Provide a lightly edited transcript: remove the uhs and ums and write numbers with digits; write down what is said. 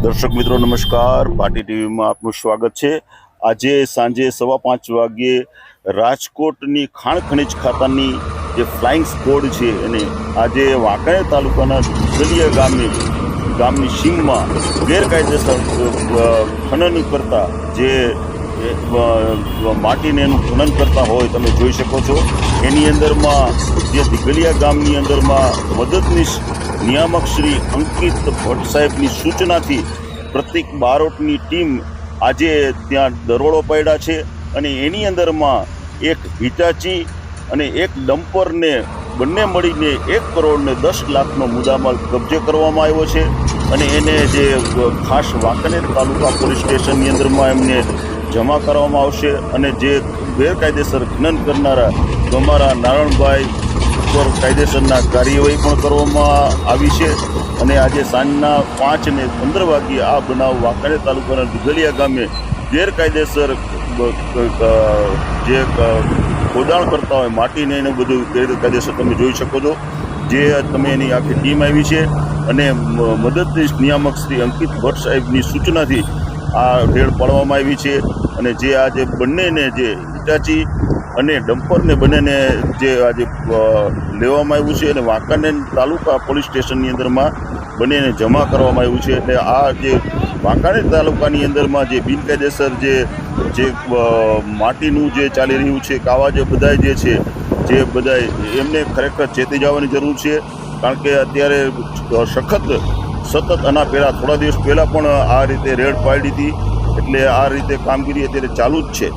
દર્શક મિત્રો નમસ્કાર, પાટી ટીવીમાં આપનું સ્વાગત છે। આજે સાંજે 5:15 વાગ્યે રાજકોટની ખાણ ખનિજ ખાતાની જે ફ્લાઇંગ સ્કોડ છે એને આજે વાંકાનેર તાલુકાના ગલિયા ગામની સીમમાં ગેરકાયદેસર ખનન કરતા જે માટીને એનું ખનન કરતા હોય તમે જોઈ શકો છો। એની અંદરમાં જે દિગલિયા ગામની અંદરમાં મદદનીશ નિયામક શ્રી અંકિત ભટ્ટ સાહેબની સૂચનાથી પ્રતિક બારોટની ટીમ આજે ત્યાં દરોડો પાડ્યા છે અને એની અંદરમાં એક હિટાચી અને એક ડમ્પરને બંને મળીને 1 કરોડ ને 10 લાખનો મુદ્દામાલ કબજે કરવામાં આવ્યો છે અને એને જે ખાસ વાંકાનેર તાલુકા પોલીસ સ્ટેશનની અંદરમાં એમને જમા કરવામાં આવશે અને જે ગેરકાયદેસર ખનન કરનારા અમારા નારણભાઈ ઉપર કાયદેસરના કાર્યવાહી પણ કરવામાં આવી છે અને આજે સાંજના 5:15 વાગ્યે આ બનાવ વાંકાનેર તાલુકાના દિગલિયા ગામે ગેરકાયદેસર જે ખોદાણ કરતા હોય માટીને એને બધું ગેરકાયદેસર તમે જોઈ શકો છો। જે તમે એની આખી ટીમ આવી છે અને મદદનીશ નિયામક શ્રી અંકિત ભટ્ટ સાહેબની સૂચનાથી આ રેડ પાડવામાં આવી છે અને જે આજે બંનેને જે હિટાચી અને ડમ્પરને બંનેને જે આજે લેવામાં આવ્યું છે અને વાંકાનેર તાલુકા પોલીસ સ્ટેશનની અંદરમાં બંનેને જમા કરવામાં આવ્યું છે। એટલે આ જે વાંકાનેર તાલુકાની અંદરમાં જે બિનકાયદેસર જે માટીનું જે ચાલી રહ્યું છે કે આવા જે બધાય જે છે જે બધાય એમને ખરેખર ચેતી જવાની જરૂર છે, કારણ કે અત્યારે સતત આના પહેલાં થોડા દિવસ પહેલાં પણ આ રીતે રેડ પાડી હતી, એટલે આ રીતે કામગીરી અત્યારે ચાલુ જ છે।